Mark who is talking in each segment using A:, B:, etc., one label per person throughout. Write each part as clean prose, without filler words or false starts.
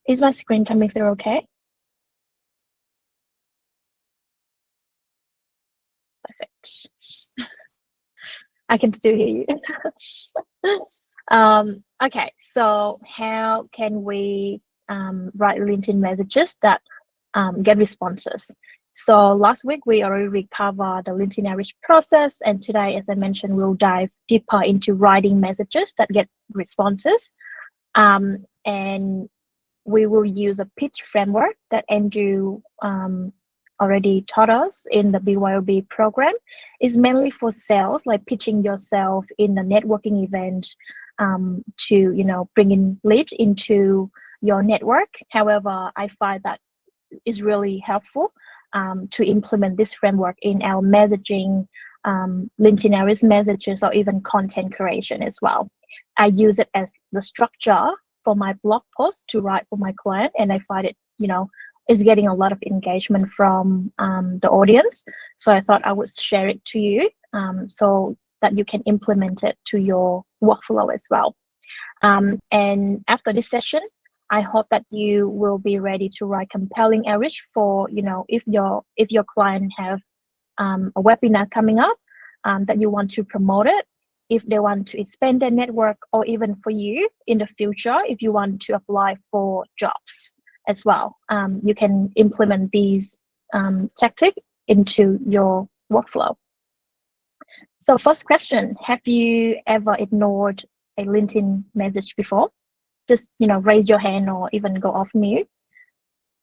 A: Is my screen coming through okay? Perfect. I can still hear you. Okay, so how can we write LinkedIn messages that get responses? So last week we already covered the LinkedIn outreach process, and today, as I mentioned, we'll dive deeper into writing messages that get responses. And we will use a pitch framework that Andrew already taught us in the BYOB program. Is mainly for sales, like pitching yourself in a networking event to bring in leads into your network. However, I find that is really helpful to implement this framework in our messaging, LinkedIn Aries messages, or even content creation as well. I use it as the structure for my blog post to write for my client, and I find it, is getting a lot of engagement from the audience. So I thought I would share it to you so that you can implement it to your workflow as well. And after this session, I hope that you will be ready to write compelling outreach for, if your client have a webinar coming up that you want to promote it, if they want to expand their network, or even for you in the future, if you want to apply for jobs as well. You can implement these tactics into your workflow. So first question, have you ever ignored a LinkedIn message before? Just, raise your hand or even go off mute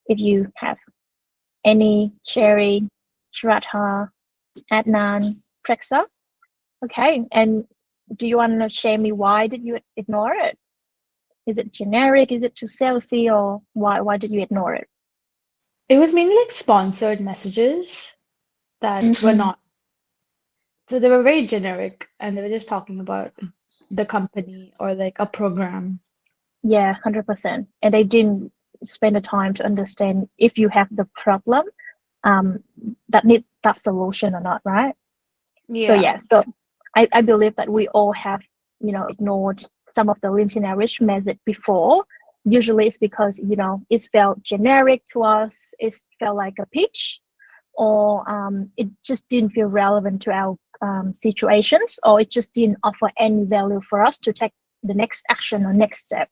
A: if you have. Any, Cherry, Shraddha, Adnan, Prexa? Okay, and do you want to share me why did you ignore it? Is it generic? Is it too salesy? Or why did you ignore it?
B: It was mainly like sponsored messages that were not, so they were very generic and they were just talking about the company or like a program.
A: Yeah, 100%. And they didn't spend the time to understand if you have the problem that need that solution or not, right?
B: Yeah.
A: So I believe that we all have, ignored some of the LinkedIn outreach message before. Usually it's because, it felt generic to us, it felt like a pitch, or it just didn't feel relevant to our situations, or it just didn't offer any value for us to take the next action or next step.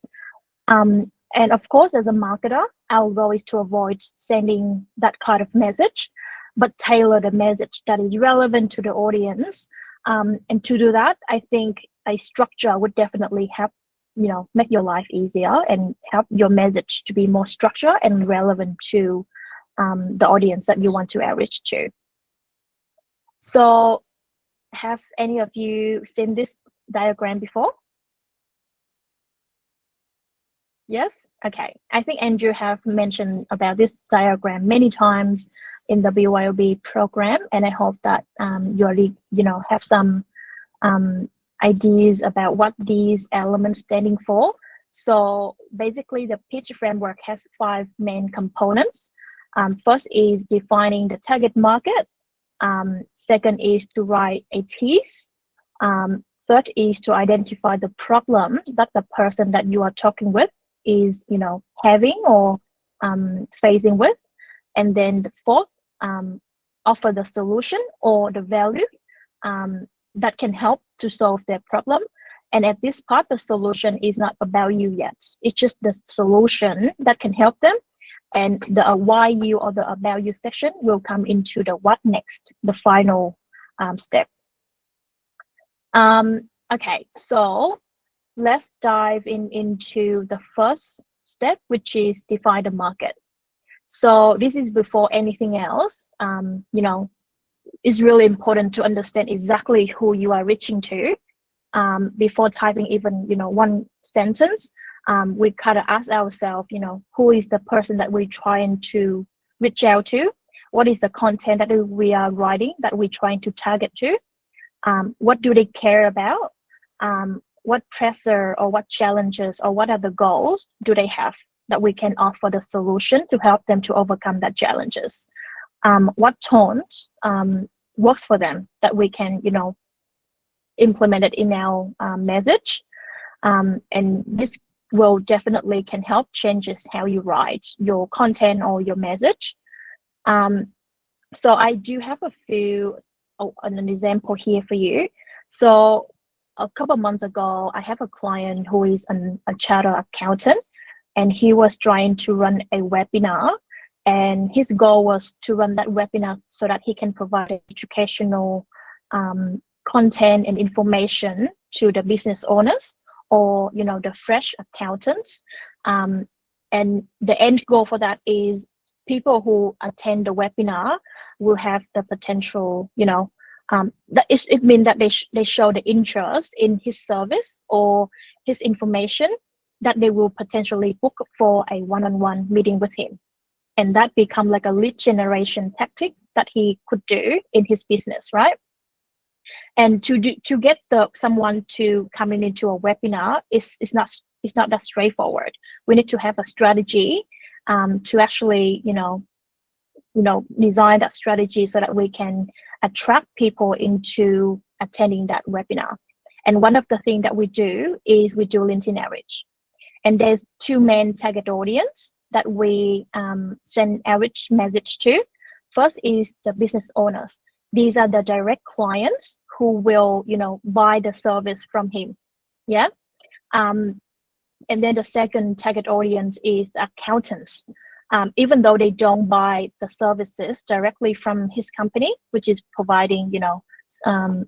A: And of course, as a marketer, our goal is to avoid sending that kind of message, but tailor the message that is relevant to the audience. And to do that, I think a structure would definitely help, make your life easier and help your message to be more structured and relevant to the audience that you want to outreach to. So have any of you seen this diagram before? Yes? Okay. I think Andrew have mentioned about this diagram many times in the BYOB program, and I hope that you already, have some ideas about what these elements standing for. So basically, the pitch framework has 5 main components. First is defining the target market. Second is to write a tease. Third is to identify the problem that the person that you are talking with is, having or facing with. And then the fourth, offer the solution or the value that can help to solve their problem. And at this part, the solution is not about you yet. It's just the solution that can help them. And the why you or the about you section will come into the what next, the final step. Okay, so let's dive into the first step, which is define the market. So this is before anything else. It's really important to understand exactly who you are reaching to. Before typing even, one sentence, we kind of ask ourselves, who is the person that we're trying to reach out to? What is the content that we are writing that we're trying to target to? What do they care about? What pressure or what challenges or what are the goals do they have that we can offer the solution to help them to overcome that challenges? What tones works for them that we can, implement it in our message. And this, will definitely can help changes how you write your content or your message. So I do have a few, an example here for you. So a couple of months ago, I have a client who is a chartered accountant, and he was trying to run a webinar, and his goal was to run that webinar so that he can provide educational content and information to the business owners, or the fresh accountants. And the end goal for that is people who attend the webinar will have the potential, it means that they show the interest in his service or his information, that they will potentially book for a one-on-one meeting with him. And that become like a lead generation tactic that he could do in his business, right? And to get someone to come into a webinar is not that straightforward. We need to have a strategy to actually design that strategy so that we can attract people into attending that webinar. And one of the things that we do is we do LinkedIn outreach. And there's two main target audience that we send outreach message to. First is the business owners. These are the direct clients who will, buy the service from him. Yeah. And then the second target audience is the accountants. Even though they don't buy the services directly from his company, which is providing,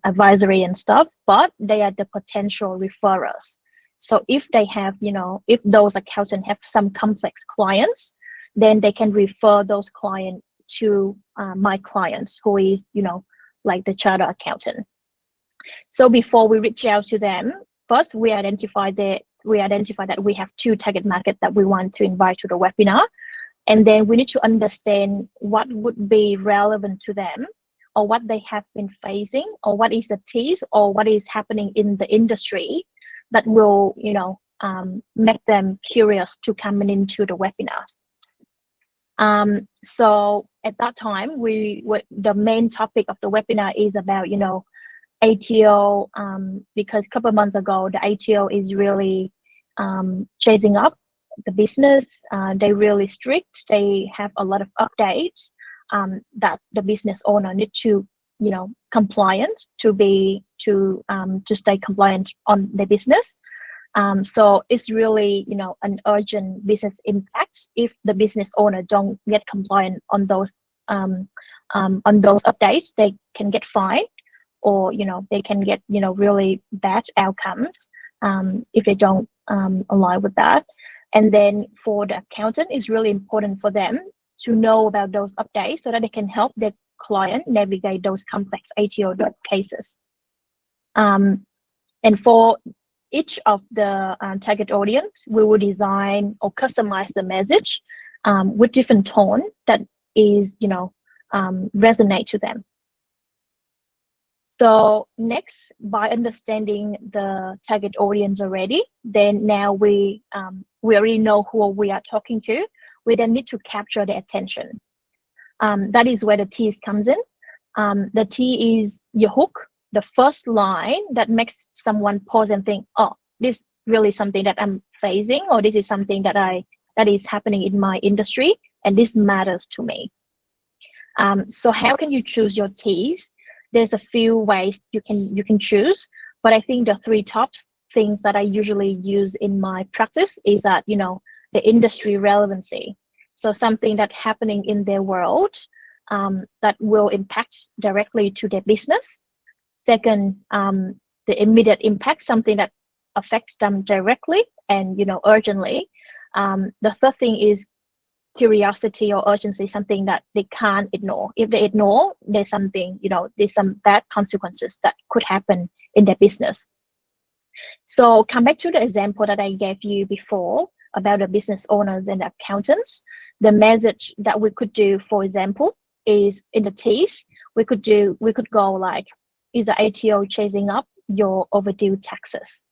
A: advisory and stuff, but they are the potential referrers. So if they have, if those accountants have some complex clients, then they can refer those clients to my clients, who is, like the chartered accountant. So before we reach out to them, first we identify that we have two target market that we want to invite to the webinar. And then we need to understand what would be relevant to them, or what they have been facing, or what is the tease, or what is happening in the industry that will, make them curious to come into the webinar. So at that time, the main topic of the webinar is about, ATO, because a couple of months ago, the ATO is really chasing up the business. They're really strict. They have a lot of updates that the business owner need to, compliant to stay compliant on their business. So it's really, an urgent business impact if the business owner don't get compliant on those updates. They can get fined, or they can get really bad outcomes if they don't align with that. And then for the accountant, it's really important for them to know about those updates so that they can help their client navigate those complex ATO cases. And for each of the target audience, we will design or customize the message with different tone that is, resonate to them. So next, by understanding the target audience already, then now we already know who we are talking to. We then need to capture their attention. That is where the tease comes in. The T is your hook, the first line that makes someone pause and think, oh, this is really something that I'm facing, or this is something that is happening in my industry, and this matters to me. So how can you choose your tease? There's a few ways you can choose, but I think the three top things that I usually use in my practice is that, the industry relevancy. So something that's happening in their world that will impact directly to their business. Second, the immediate impact, something that affects them directly and, urgently. The third thing is curiosity or urgency, something that they can't ignore. If they ignore, there's something, there's some bad consequences that could happen in their business. So come back to the example that I gave you before about the business owners and the accountants. The message that we could do, for example, is in the tease, we could go like, is the ATO chasing up your overdue taxes?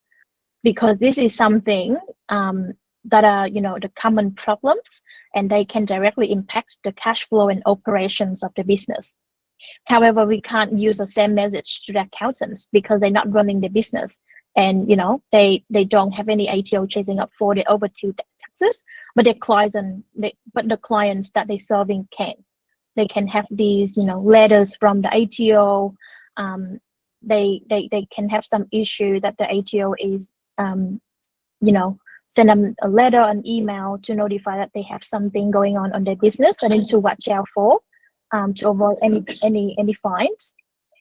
A: Because this is something that are, the common problems, and they can directly impact the cash flow and operations of the business. However, we can't use the same message to the accountants because they're not running the business. and they don't have any ATO chasing up for the overdue taxes, but their clients but the clients that they're serving they can have these letters from the ATO. They can have some issue that the ATO is send them a letter, an email to notify that they have something going on their business that they need to watch out for, to avoid any fines.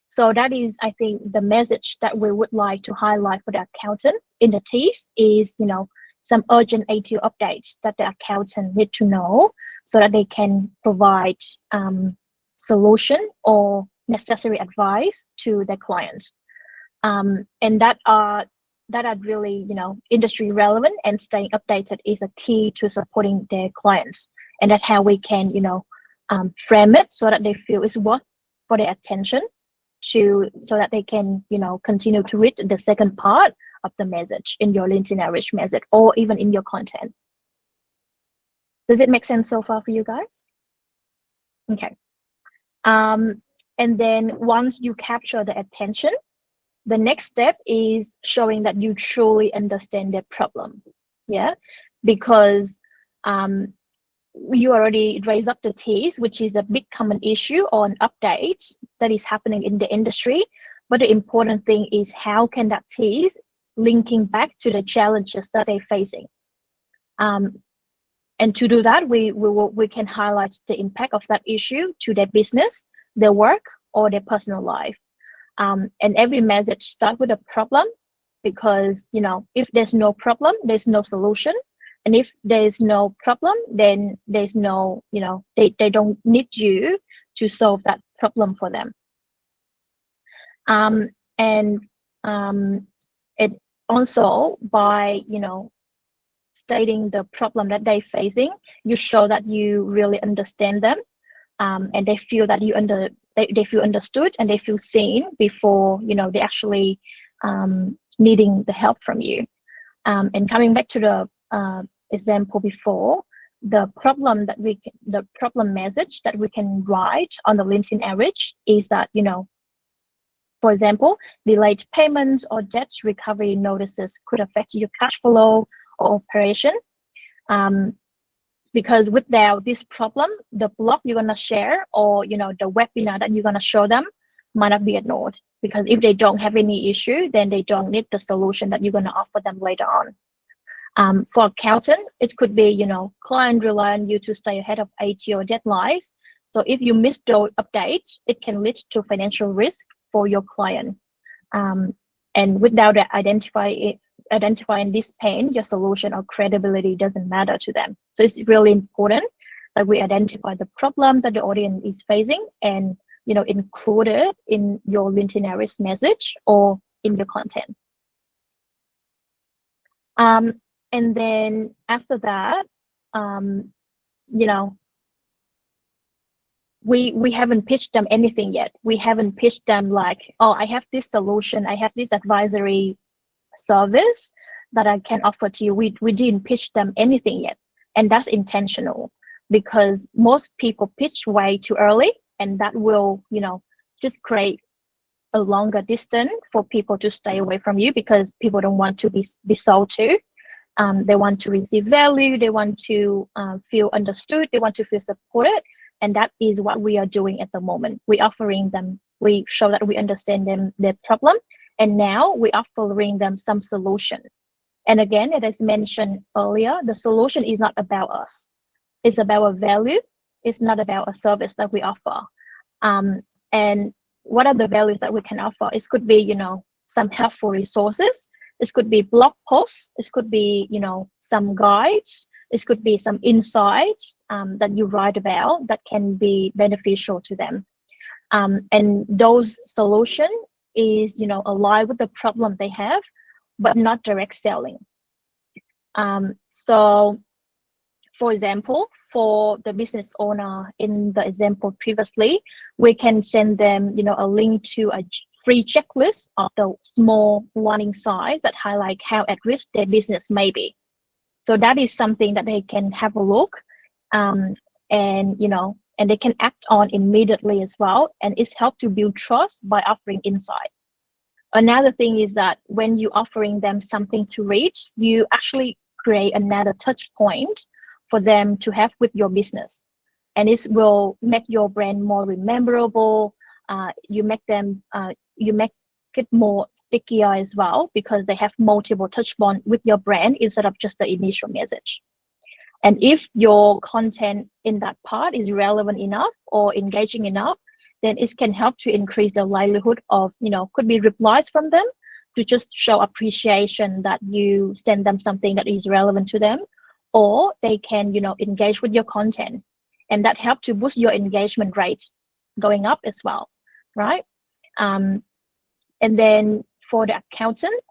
A: So that is, I think, the message that we would like to highlight for the accountant in the tease is, some urgent ATO updates that the accountant need to know so that they can provide solution or necessary advice to their clients. And that are really, industry relevant, and staying updated is a key to supporting their clients. And that's how we can, frame it so that they feel it's worth for their attention, so that they can, continue to read the second part of the message in your LinkedIn Outreach message, or even in your content. Does it make sense so far for you guys? Okay. And then once you capture the attention, the next step is showing that you truly understand their problem. Yeah, because you already raised up the tease, which is the big common issue or an update that is happening in the industry. But the important thing is, how can that tease linking back to the challenges that they're facing? And to do that, we can highlight the impact of that issue to their business, their work, or their personal life. And every message starts with a problem, because if there's no problem, there's no solution. And if there's no problem, then there's no, they don't need you to solve that problem for them. And it also, by stating the problem that they're facing, you show that you really understand them, and they feel that they feel understood, and they feel seen before they actually needing the help from you. And coming back to the example before, the problem message that we can write on the LinkedIn Outreach is that, for example, delayed payments or debt recovery notices could affect your cash flow or operation. Because without this problem, the blog you're gonna share, or the webinar that you're gonna show them, might not be ignored. Because if they don't have any issue, then they don't need the solution that you're gonna offer them later on. For accountant, it could be, client rely on you to stay ahead of ATO deadlines. So if you miss those updates, it can lead to financial risk for your client. And without identifying this pain, your solution or credibility doesn't matter to them. So it's really important that we identify the problem that the audience is facing, and include it in your LinkedIn Outreach message or in your content. And then after that, we haven't pitched them anything yet. We haven't pitched them like, oh, I have this solution, I have this advisory service that I can offer to you. We didn't pitch them anything yet, and that's intentional, because most people pitch way too early, and that will just create a longer distance for people to stay away from you, because people don't want to be sold to. They want to receive value, they want to feel understood, they want to feel supported, and that is what we are doing at the moment. We're offering them, we show that we understand their problem, and now we're offering them some solution. And again, as mentioned earlier, the solution is not about us. It's about a value. It's not about a service that we offer. And what are the values that we can offer? It could be, some helpful resources. This could be blog posts. This could be, some guides. This could be some insights that you write about that can be beneficial to them. And those solutions is, aligned with the problem they have, but not direct selling. So, for example, for the business owner in the example previously, we can send them, a link to a free checklist of the small warning signs that highlight how at risk their business may be. So that is something that they can have a look, and they can act on immediately as well. And it's helped to build trust by offering insight. Another thing is that when you're offering them something to read, you actually create another touch point for them to have with your business. And this will make your brand more memorable. You make it more stickier as well, because they have multiple touch points with your brand instead of just the initial message. And if your content in that part is relevant enough or engaging enough, then it can help to increase the likelihood of, could be replies from them, to just show appreciation that you send them something that is relevant to them, or they can, engage with your content, and that helps to boost your engagement rate going up as well, right? And then for the accountant,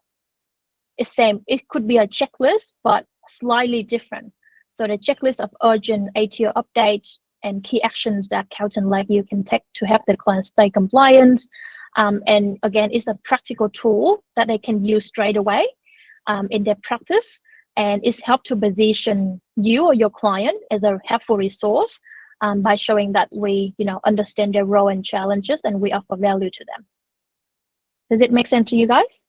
A: it's same. It could be a checklist, but slightly different. So the checklist of urgent ATO updates and key actions that CampusLife you can take to help the client stay compliant. And again, it's a practical tool that they can use straight away in their practice, and it's helped to position you or your client as a helpful resource by showing that we, understand their role and challenges, and we offer value to them. Does it make sense to you guys?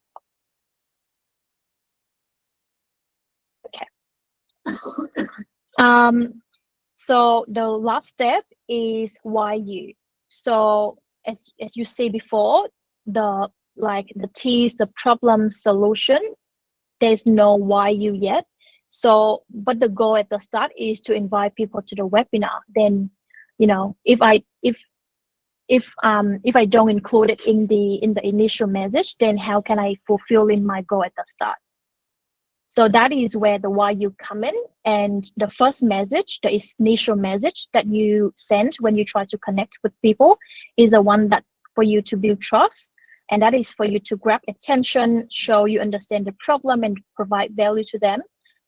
A: Okay. So the last step is why you. So as you see before, the tease, the problem, solution, there's no why you yet. So, but the goal at the start is to invite people to the webinar. Then, if I don't include it in the initial message, then how can I fulfill in my goal at the start? So that is where the why you come in, and the first message, the initial message that you send when you try to connect with people, is the one that for you to build trust, and that is for you to grab attention, show you understand the problem, and provide value to them.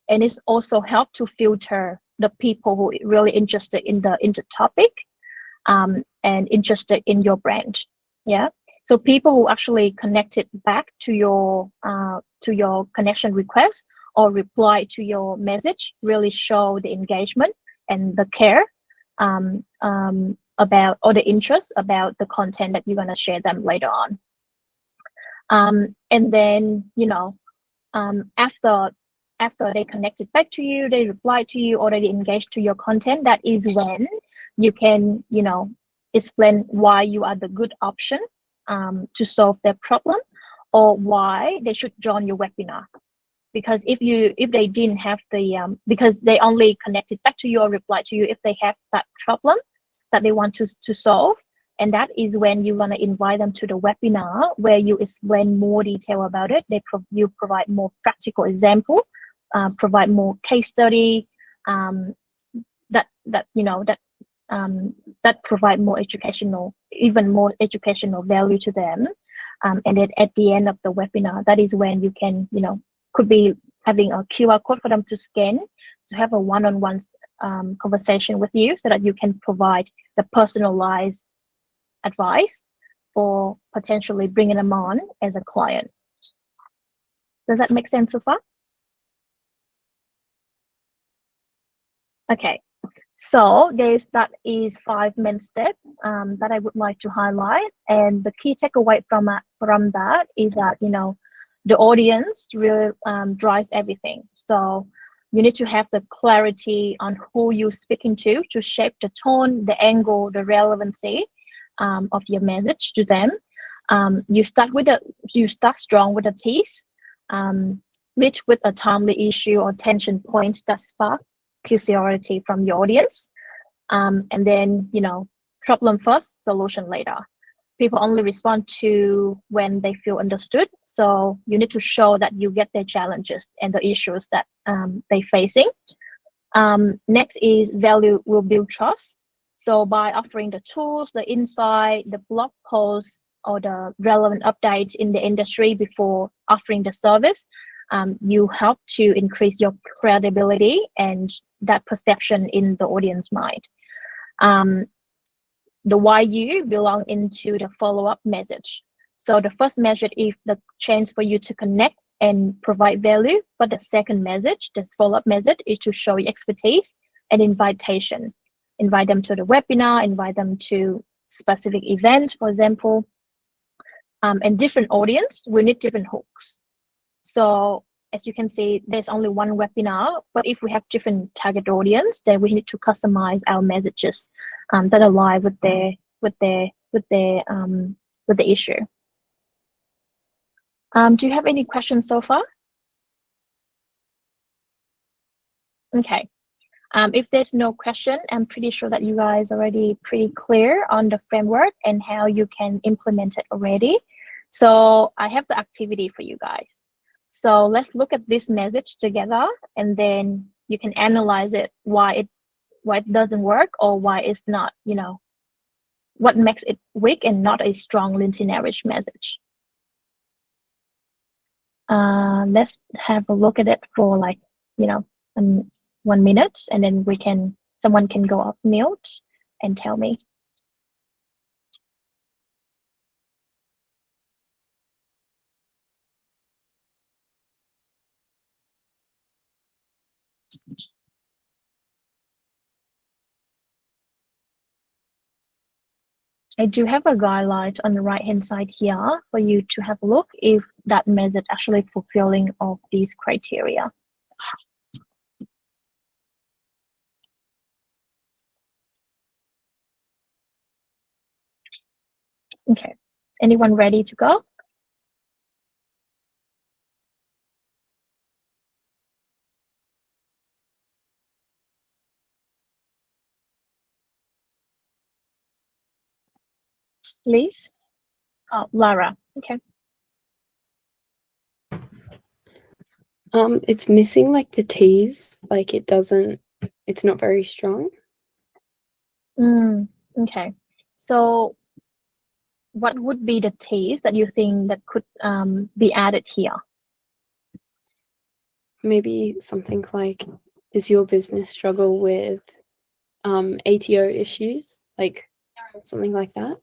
A: And it's also help to filter the people who are really interested in the topic and interested in your brand. Yeah. So people who actually connected back to your connection request or reply to your message really show the engagement and the care about, or the interest about the content that you're going to share them later on. And then, after they connected back to you, they reply to you, already engaged to your content, that is when you can, explain why you are the good option to solve their problem, or why they should join your webinar. Because if they didn't have the because they only connected back to you or replied to you if they have that problem that they want to solve, and that is when you want to invite them to the webinar where you explain more detail about it. You provide more practical example, provide more case study that provide more even more educational value to them. And then at the end of the webinar, that is when you can, could be having a QR code for them to scan, to have a one-on-one conversation with you, so that you can provide the personalized advice, or potentially bringing them on as a client. Does that make sense so far? Okay. So that is 5 main steps that I would like to highlight, and the key takeaway from that is that the audience really drives everything. So you need to have the clarity on who you're speaking to shape the tone, the angle, the relevancy of your message to them. You start strong with a tease, lead with a timely issue or tension point that spark curiosity from your audience, and then problem first, solution later. People only respond to when they feel understood, so you need to show that you get their challenges and the issues that they're facing. Next is value will build trust. So by offering the tools, the insight, the blog posts, or the relevant updates in the industry before offering the service, you help to increase your credibility and that perception in the audience mind. The why you belong into the follow-up message. So the first message is the chance for you to connect and provide value, but the second message, this follow-up message, is to show your expertise and invitation. Invite them to the webinar, invite them to specific events, for example. and different audience, we need different hooks. So as you can see, there's only one webinar, but if we have different target audience, then we need to customize our messages that align with the issue. Do you have any questions so far? Okay. If there's no question, I'm pretty sure that you guys are already pretty clear on the framework and how you can implement it already. So I have the activity for you guys. So let's look at this message together, and then you can analyze it, why it doesn't work, or why it's not, what makes it weak and not a strong LinkedIn average message. Let's have a look at it for 1 minute, and then someone can go off mute and tell me. I do have a guideline on the right hand side here for you to have a look if that method actually fulfilling of these criteria. Okay, anyone ready to go? Please. Oh, Lara. Okay.
C: It's missing like the T's, like it's not very strong.
A: Okay. So what would be the T's that you think that could be added here?
C: Maybe something like, does your business struggle with ATO issues? Like something like that.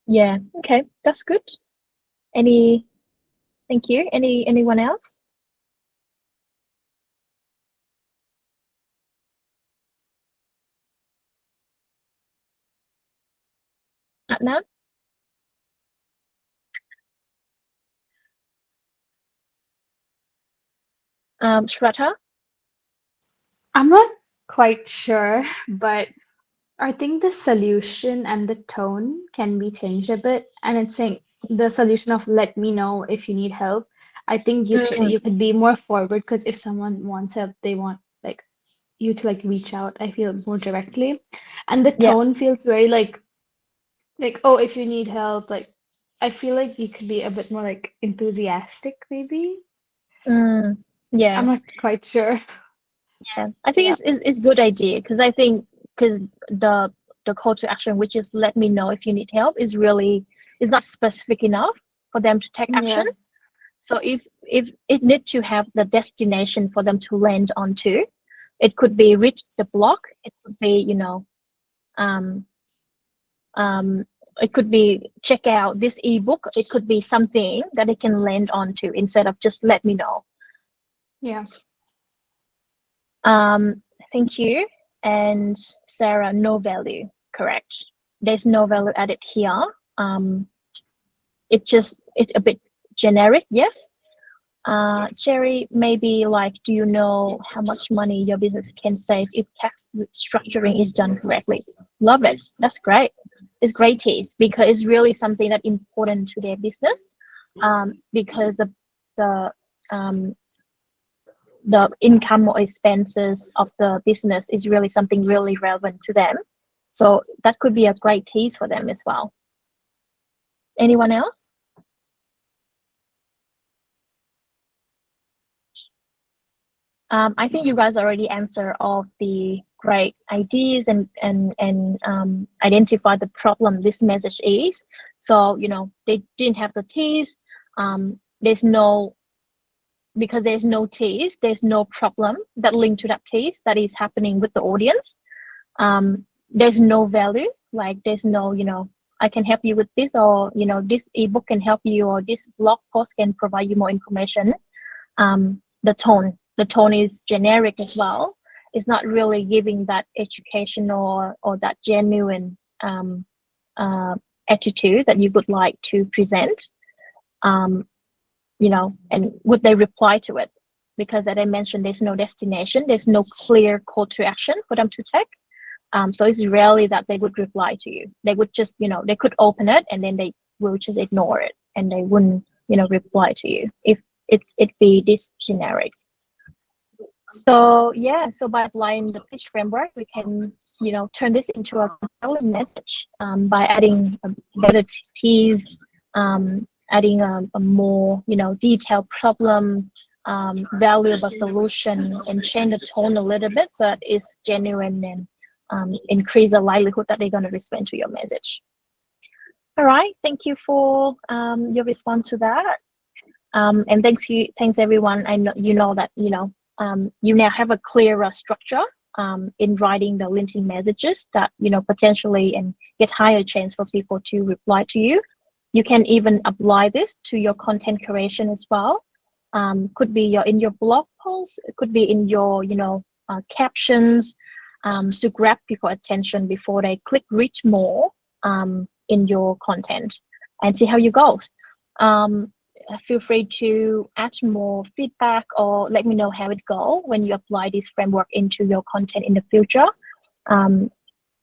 A: Yeah, okay, that's good. Thank you. Anyone else? Adnan? Shraddha?
B: I'm not quite sure, but I think the solution and the tone can be changed a bit. And it's saying the solution of let me know if you need help. I think you could be more forward, because if someone wants help, they want like you to like reach out, I feel, more directly. And the
A: Yeah.
B: tone feels very like oh, if you need help, like I feel like you could be a bit more like enthusiastic maybe.
A: Yeah.
B: I'm not quite sure.
A: Yeah, I think it's good idea, because I think the call to action, which is let me know if you need help, is not specific enough for them to take action.
B: Yeah.
A: So if it need to have the destination for them to land onto, it could be reach the block. It could be it could be check out this ebook. It could be something that it can land onto instead of just let me know.
B: Yeah.
A: Thank you. And Sarah, no value, correct. There's no value added here. It's a bit generic, yes. Cherry, maybe like, do you know how much money your business can save if tax structuring is done correctly? Love it. That's great. It's great taste, because it's really something that's important to their business. Because the income or expenses of the business is really something really relevant to them. So that could be a great tease for them as well. Anyone else? I think you guys already answered all the great ideas and identify the problem this message is. So, they didn't have the tease. Because there's no tease, there's no problem that linked to that tease that is happening with the audience. There's no value, like there's no, I can help you with this, or, this ebook can help you, or this blog post can provide you more information. The tone is generic as well. It's not really giving that education or that genuine attitude that you would like to present, you know, and would they reply to it? Because as I mentioned, there's no destination, there's no clear call to action for them to take. So it's rarely that they would reply to you. They would just, you know, they could open it and then they will just ignore it and they wouldn't, you know, reply to you if it be this generic. So yeah, so by applying the pitch framework, we can, you know, turn this into a compelling message by adding a better tease, adding a more, you know, detailed problem, valuable solution, and change the tone a little bit so that it's genuine and increase the likelihood that they're going to respond to your message. All right, thank you for your response to that, and thanks everyone. I know you know that you now have a clearer structure in writing the LinkedIn messages that, you know, potentially and get higher chance for people to reply to you. You can even apply this to your content creation as well. Could be in your blog posts, it could be in your, you know, captions, to grab people attention before they click read more in your content, and see how you go. Feel free to add more feedback or let me know how it goes when you apply this framework into your content in the future.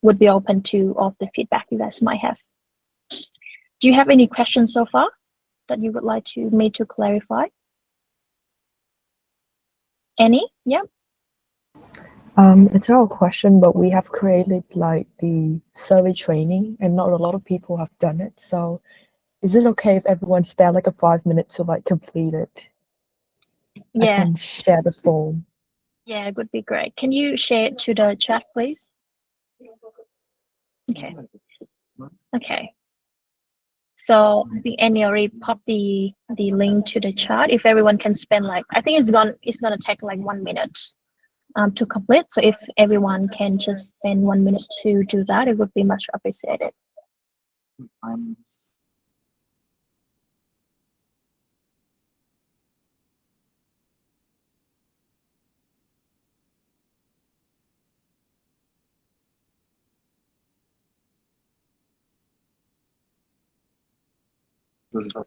A: Would be open to all the feedback you guys might have. Do you have any questions so far that you would like me to clarify? Any? Yeah.
D: It's not a question, but we have created like the survey training and not a lot of people have done it. So is it okay if everyone spare like a 5 minutes to like complete it?
A: Yeah.
D: I can share the form.
A: Yeah, it would be great. Can you share it to the chat, please? Okay. Okay. So I think Annie already popped the link to the chat. If everyone can spend like, I think it's gonna take like 1 minute to complete. So if everyone can just spend 1 minute to do that, it would be much appreciated.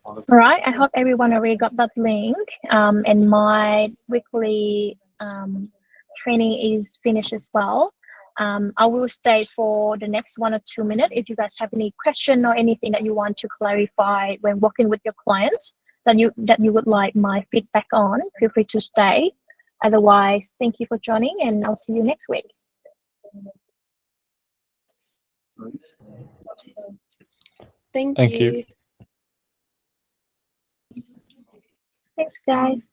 A: All right, I hope everyone already got that link. And my weekly training is finished as well. I will stay for the next 1 or 2 minutes. If you guys have any question or anything that you want to clarify when working with your clients that you would like my feedback on, feel free to stay. Otherwise, thank you for joining, and I'll see you next week.
C: Thank
E: Thank
C: you.
E: you.
A: Thanks, guys.